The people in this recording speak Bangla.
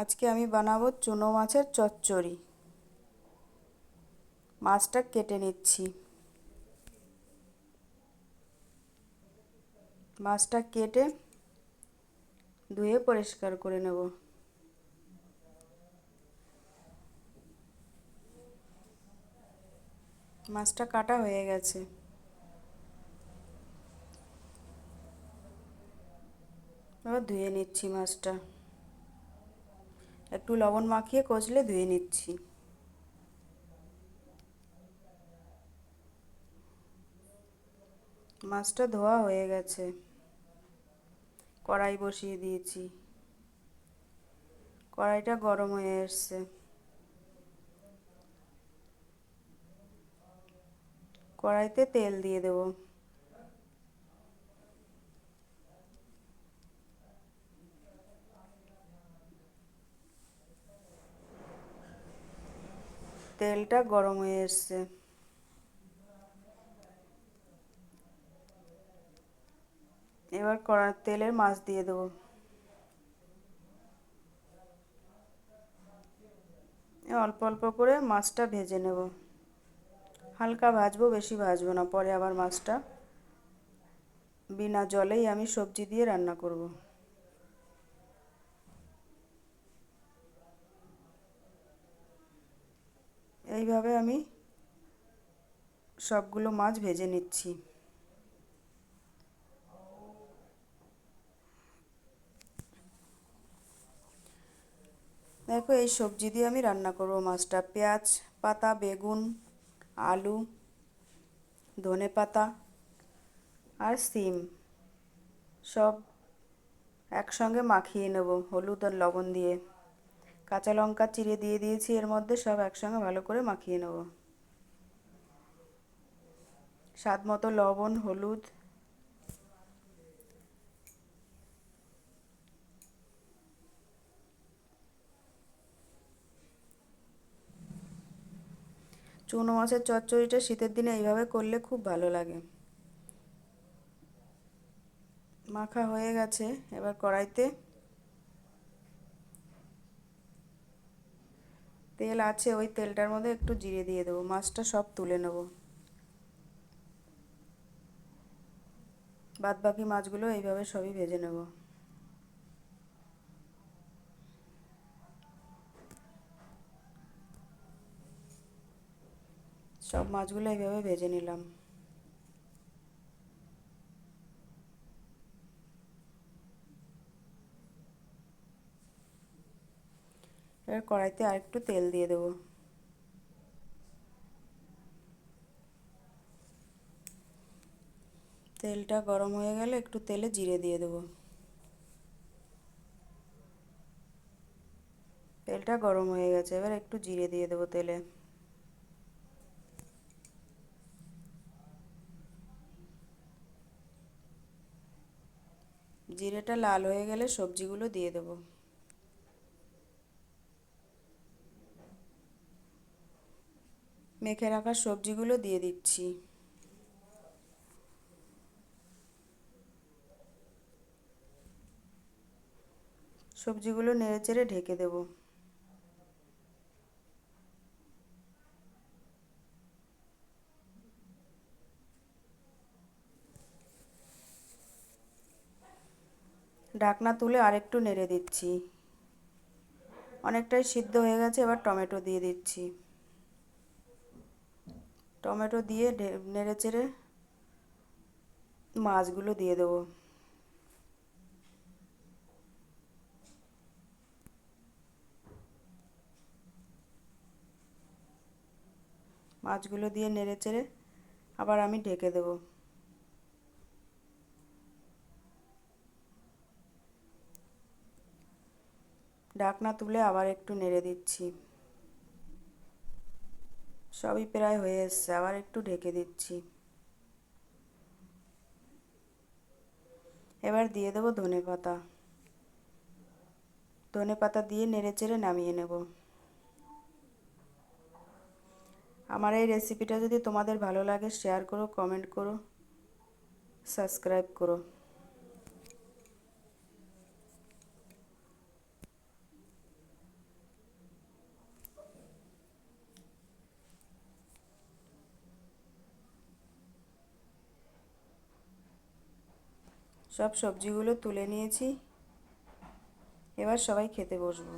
আজকে আমি বানাবো চুনো মাছের চচ্চড়ি। মাছটা কেটে নিচ্ছি। মাছটা কেটে ধুয়ে পরিষ্কার করে নেব। মাছটা কাটা হয়ে গেছে। এবার ধুয়ে নিচ্ছি মাছটা। একটু লবণ মাখিয়ে কষলে ধুয়ে নিচ্ছি। মাছটা ধোয়া হয়ে গেছে। কড়াই বসিয়ে দিয়েছি। কড়াইটা গরম হয়ে এসছে। কড়াইতে তেল দিয়ে দেব। তেলটা গরম হয়ে এসছে। এবার তেলের মাছ দিয়ে দেবো। অল্প অল্প করে মাছটা ভেজে নেব। হালকা ভাজবো, বেশি ভাজবো না, পরে আবার মাছটা বিনা জলেই আমি সবজি দিয়ে রান্না করব। এইভাবে আমি সবগুলো মাছ ভেজে নিচ্ছি। দেখো, এই সবজি দিয়ে আমি রান্না করব মাছটা। পেঁয়াজ পাতা, বেগুন, আলু, ধনেপাতা আর শিম সব একসঙ্গে মাখিয়ে নেব হলুদ আর লবণ দিয়ে। কাঁচা লঙ্কা চিড়ে দিয়ে দিয়েছি এর মধ্যে, সব একসঙ্গে ভালো করে মাখিয়ে নেব। স্বাদ মতো লবণ, হলুদ। চুনো মাছের চচ্চড়িটা শীতের দিনে এইভাবে করলে খুব ভালো লাগে। মাখা হয়ে গেছে। এবার কড়াইতে তেল আছে, ওই তেলটার মধ্যে একটু জিরে দিয়ে দেবো। মাছটা সব তুলে নেব। বাদ বাকি মাছগুলো এইভাবে সবই ভেজে নেব। সব মাছগুলো এইভাবে ভেজে নিলাম। এবার কড়াইতে আরেকটু তেল দিয়ে দেবো। তেলটা গরম হয়ে গেলে একটু তেলে জিরে দিয়ে দেবো। তেলটা গরম হয়ে গেছে, এবার একটু জিরে দিয়ে দেবো তেলে। জিরেটা লাল হয়ে গেলে সবজিগুলো দিয়ে দেবো। মেখে রাখা সবজিগুলো দিয়ে দিচ্ছি। সবজিগুলো নেড়েচেড়ে ঢেকে দেবো। ঢাকনা তুলে আরেকটু নেড়ে দিচ্ছি। অনেকটাই সিদ্ধ হয়ে গেছে, এবার টমেটো দিয়ে দিচ্ছি। টমেটো দিয়ে নেড়েচেড়ে মাছগুলো দিয়ে দেবো। মাছগুলো দিয়ে নেড়েচেড়ে আবার আমি ঢেকে দেবো। ঢাকনা তুলে আবার একটু নেড়ে দিচ্ছি। সবই প্রায় হয়ে এসছে, আবার একটু ঢেকে দিচ্ছি। এবার দিয়ে দেবো ধনেপাতা। ধনেপাতা দিয়ে নেড়েচেড়ে নামিয়ে নেব। আমার এই রেসিপিটা যদি তোমাদের ভালো লাগে, শেয়ার করো, কমেন্ট করো, সাবস্ক্রাইব করো। সব সবজিগুলো তুলে নিয়েছি, এবার সবাই খেতে বসবো।